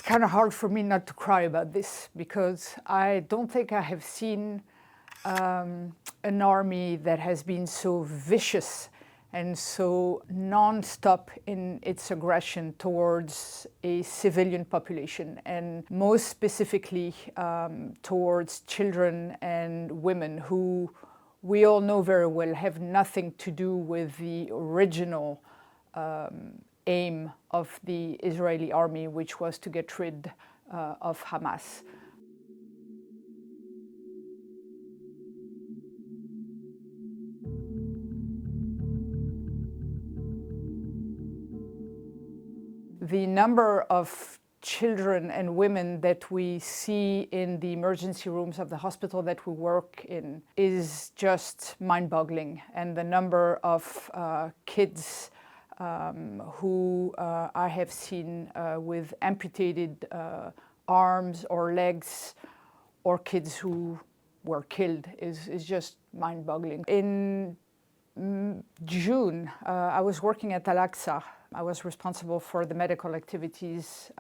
kind of hard for me not to cry about this, because I don't think I have seen an army that has been so vicious and so non-stop in its aggression towards a civilian population, and most specifically towards children and women who we all know very well have nothing to do with the original aim of the Israeli army, which was to get rid of Hamas. The number of children and women that we see in the emergency rooms of the hospital that we work in is just mind-boggling. And the number of kids who I have seen with amputated arms or legs, or kids who were killed, is just mind-boggling. In June, I was working at Al-Aqsa. I was responsible for the medical activities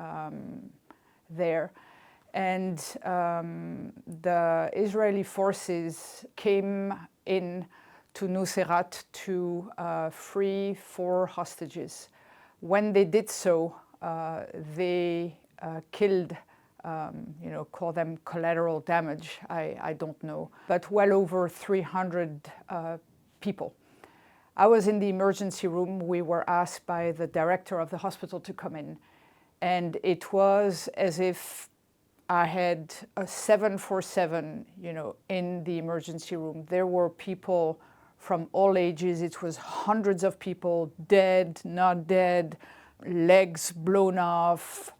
there. And the Israeli forces came in to Nuseirat to free 4 hostages. When they did so, they killed, call them collateral damage, I don't know, but well over 300 people. I was in the emergency room. We were asked by the director of the hospital to come in, and it was as if I had a 747, in the emergency room. There were people from all ages. It was hundreds of people, dead, not dead, legs blown off,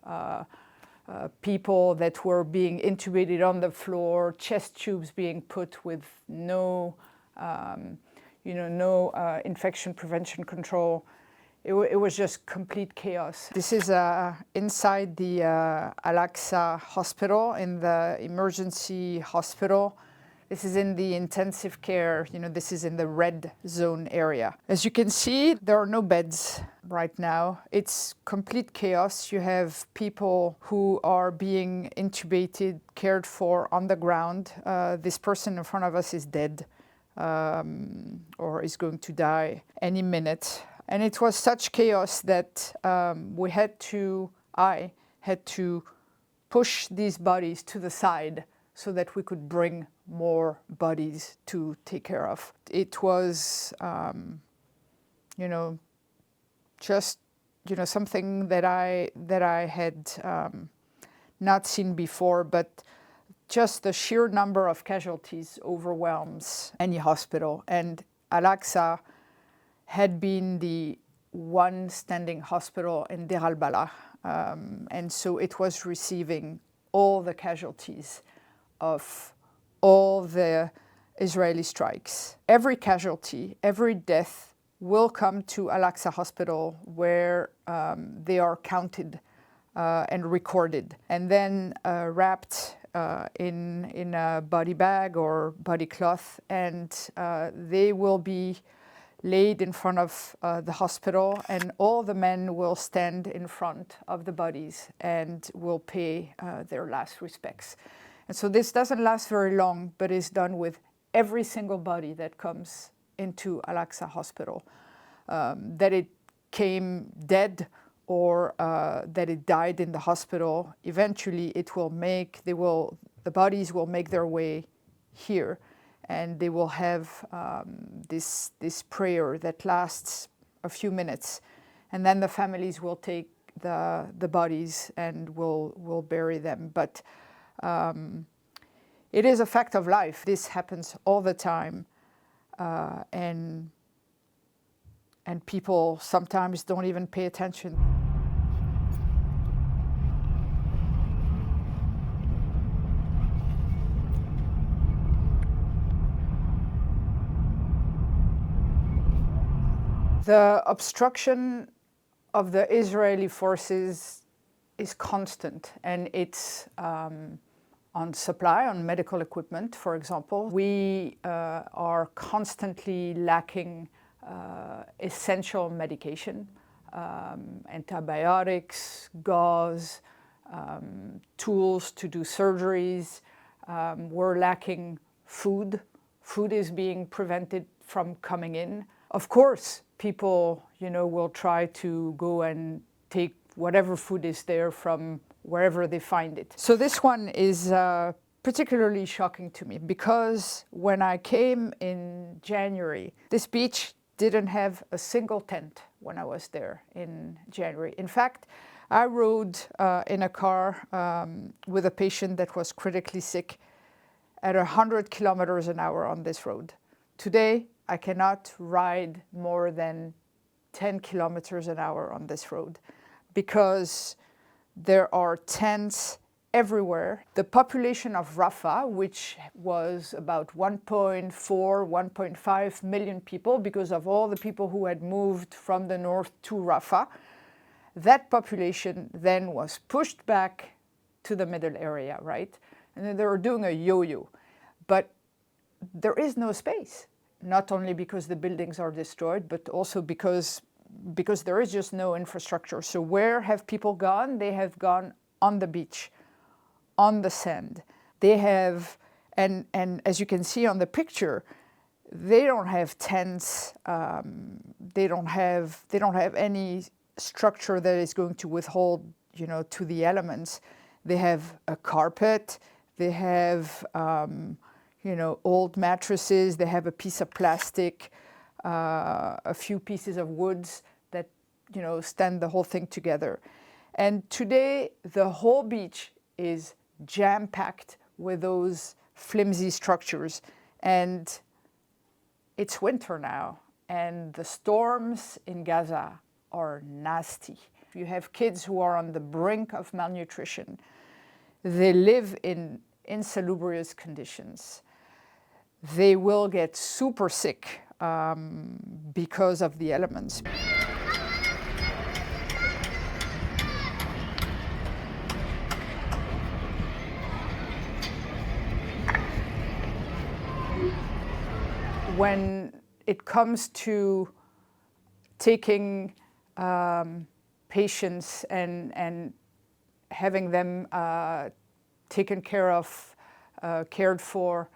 people that were being intubated on the floor, chest tubes being put with no infection prevention control. It was just complete chaos. This is inside the Al-Aqsa hospital, in the emergency hospital. This is in the intensive care, this is in the red zone area. As you can see, there are no beds right now. It's complete chaos. You have people who are being intubated, cared for on the ground. This person in front of us is dead. Or is going to die any minute. And it was such chaos that I had to push these bodies to the side so that we could bring more bodies to take care of. It was, just, something that I had not seen before, but just the sheer number of casualties overwhelms any hospital. And Al-Aqsa had been the one standing hospital in Deir al-Balah. And so it was receiving all the casualties of all the Israeli strikes. Every casualty, every death will come to Al-Aqsa hospital, where they are counted and recorded, and then wrapped in a body bag or body cloth, and they will be laid in front of the hospital, and all the men will stand in front of the bodies and will pay their last respects. And so this doesn't last very long, but is done with every single body that comes into Al-Aqsa hospital, that it came dead or that it died in the hospital. Eventually the bodies will make their way here, and they will have this prayer that lasts a few minutes, and then the families will take the bodies and will bury them. But it is a fact of life. This happens all the time, and people sometimes don't even pay attention. The obstruction of the Israeli forces is constant, and it's on supply, on medical equipment, for example. We are constantly lacking essential medication, antibiotics, gauze, tools to do surgeries. We're lacking food. Food is being prevented from coming in. Of course, people, will try to go and take whatever food is there from wherever they find it. So this one is particularly shocking to me because when I came in January, this beach didn't have a single tent when I was there in January. In fact, I rode in a car with a patient that was critically sick at 100 kilometers an hour on this road. Today, I cannot ride more than 10 kilometers an hour on this road because there are tents everywhere. The population of Rafah, which was about 1.4, 1.5 million people because of all the people who had moved from the north to Rafah, that population then was pushed back to the middle area, right? And then they were doing a yo-yo. But there is no space, not only because the buildings are destroyed, but also because there is just no infrastructure. So where have people gone? They have gone on the beach, on the sand. They have, and as you can see on the picture, they don't have tents. They don't have any structure that is going to withhold, to the elements. They have a carpet. They have, old mattresses. They have a piece of plastic, a few pieces of woods that, stand the whole thing together. And today, the whole beach is jam-packed with those flimsy structures. And it's winter now, and the storms in Gaza are nasty. You have kids who are on the brink of malnutrition. They live in insalubrious conditions. They will get super sick because of the elements. When it comes to taking patients and having them taken care of, cared for,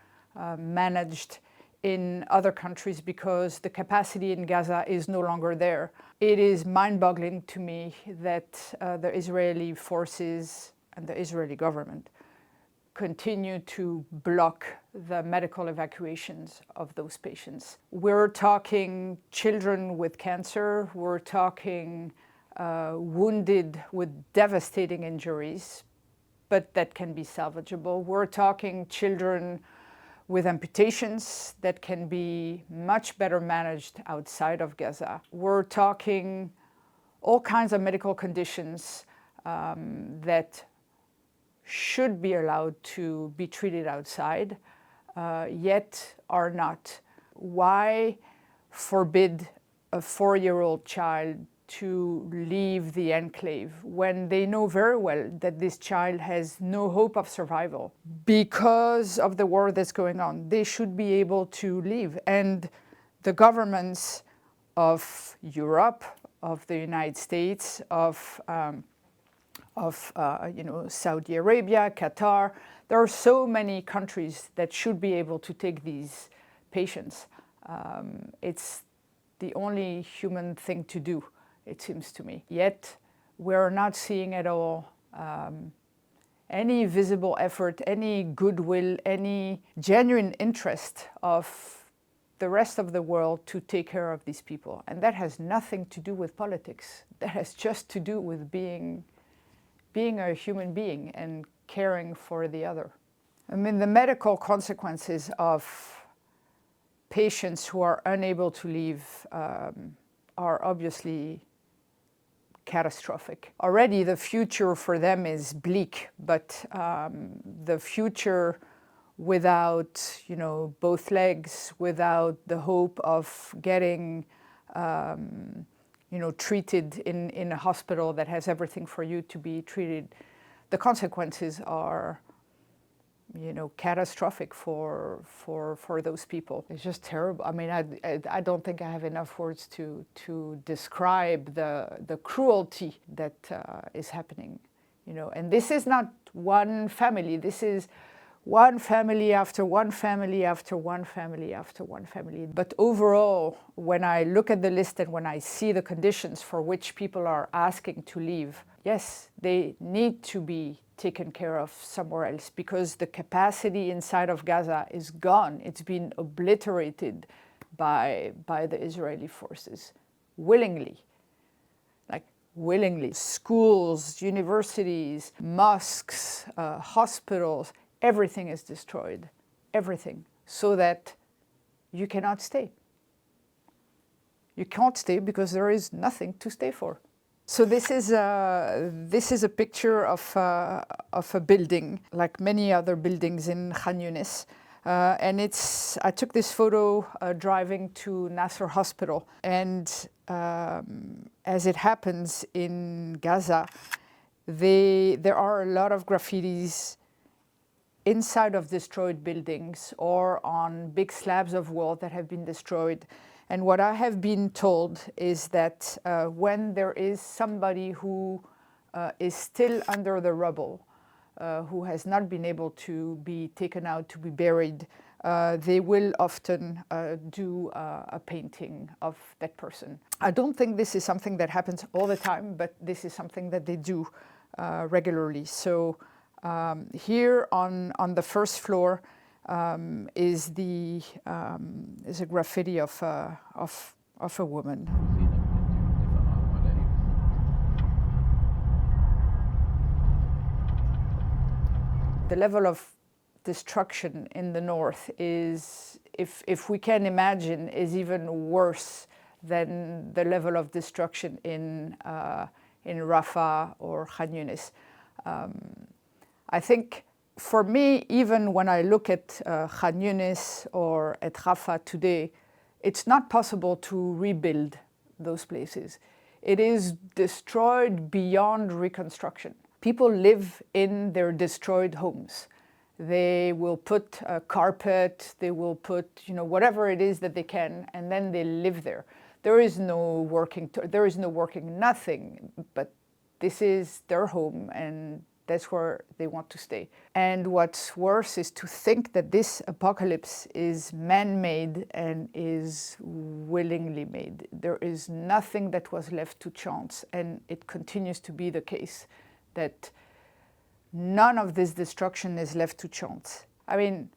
managed in other countries because the capacity in Gaza is no longer there. It is mind-boggling to me that the Israeli forces and the Israeli government continue to block the medical evacuations of those patients. We're talking children with cancer, we're talking wounded with devastating injuries, but that can be salvageable. We're talking children with amputations that can be much better managed outside of Gaza. We're talking all kinds of medical conditions that should be allowed to be treated outside, yet are not. Why forbid a 4-year-old child to leave the enclave when they know very well that this child has no hope of survival because of the war that's going on? They should be able to leave. And the governments of Europe, of the United States, of Saudi Arabia, Qatar. There are so many countries that should be able to take these patients. It's the only human thing to do, it seems to me. Yet, we're not seeing at all any visible effort, any goodwill, any genuine interest of the rest of the world to take care of these people. And that has nothing to do with politics. That has just to do with being a human being and caring for the other. I mean, the medical consequences of patients who are unable to leave are obviously catastrophic. Already the future for them is bleak, but the future without, both legs, without the hope of getting treated in a hospital that has everything for you to be treated, the consequences are, catastrophic for those people. It's just terrible. I mean, I don't think I have enough words to describe the cruelty that is happening, And this is not one family. This is one family after one family after one family after one family. But overall, when I look at the list and when I see the conditions for which people are asking to leave, yes, they need to be taken care of somewhere else, because the capacity inside of Gaza is gone. It's been obliterated by the Israeli forces, willingly. Willingly. Schools, universities, mosques, hospitals, everything is destroyed. Everything. So that you cannot stay. You can't stay because there is nothing to stay for. So this is a picture of a building, like many other buildings in Khan Yunis. And I took this photo driving to Nasser Hospital. And as it happens in Gaza, there are a lot of graffitis inside of destroyed buildings or on big slabs of wall that have been destroyed. And what I have been told is that when there is somebody who is still under the rubble, who has not been able to be taken out to be buried, they will often do a painting of that person. I don't think this is something that happens all the time, but this is something that they do regularly. So here on the first floor is a graffiti of a woman. The level of destruction in the north is, if we can imagine, is even worse than the level of destruction in Rafah or Khan Yunis. I think for me, even when I look at Khan Yunis or at Rafah today, it's not possible to rebuild those places. It is destroyed beyond reconstruction. People live in their destroyed homes. They will put a carpet, they will put, whatever it is that they can, and then they live there. There is no working nothing, but this is their home, and that's where they want to stay. And what's worse is to think that this apocalypse is man-made and is willingly made. There is nothing that was left to chance, and it continues to be the case that none of this destruction is left to chance. I mean,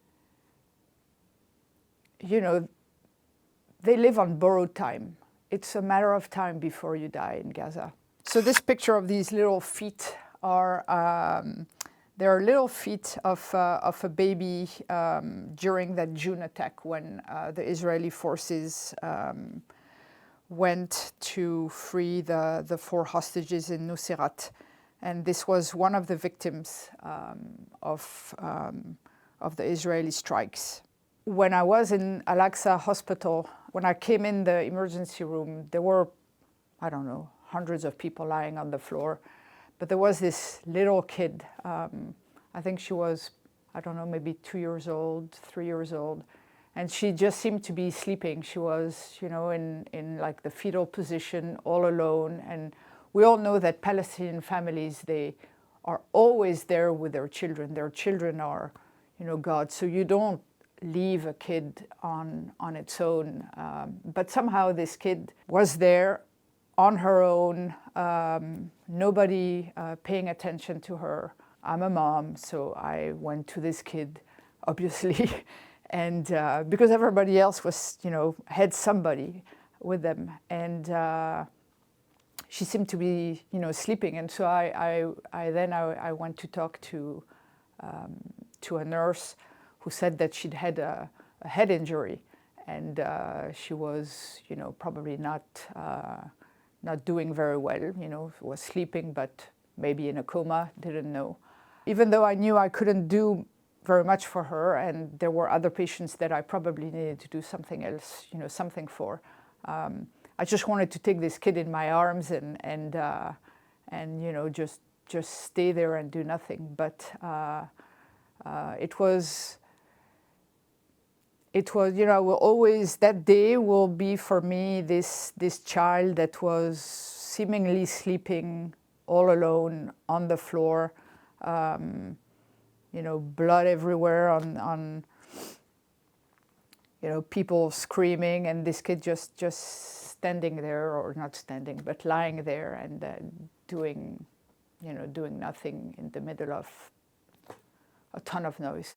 they live on borrowed time. It's a matter of time before you die in Gaza. So this picture of these little feet are, there are little feet of a baby during that June attack when the Israeli forces went to free the 4 hostages in Nuseirat. And this was one of the victims of the Israeli strikes. When I was in Al-Aqsa Hospital, when I came in the emergency room, there were, I don't know, hundreds of people lying on the floor. But there was this little kid, I think she was, I don't know, maybe 2 years old, 3 years old. And she just seemed to be sleeping. She was, in like the fetal position, all alone. And we all know that Palestinian families, they are always there with their children. Their children are, God. So you don't leave a kid on its own. But somehow this kid was there on her own, nobody paying attention to her. I'm a mom, so I went to this kid, obviously, and because everybody else was, had somebody with them, and she seemed to be, sleeping, and so I went to talk to a nurse who said that she'd had a head injury, and she was, probably not doing very well, was sleeping, but maybe in a coma, didn't know. Even though I knew I couldn't do very much for her, and there were other patients that I probably needed to do something else, something for. I just wanted to take this kid in my arms and just stay there and do nothing. But it was, will always, that day will be for me this child that was seemingly sleeping all alone on the floor, you know, blood everywhere on you know, people screaming, and this kid just standing there, or not standing, but lying there and doing, you know, doing nothing in the middle of a ton of noise.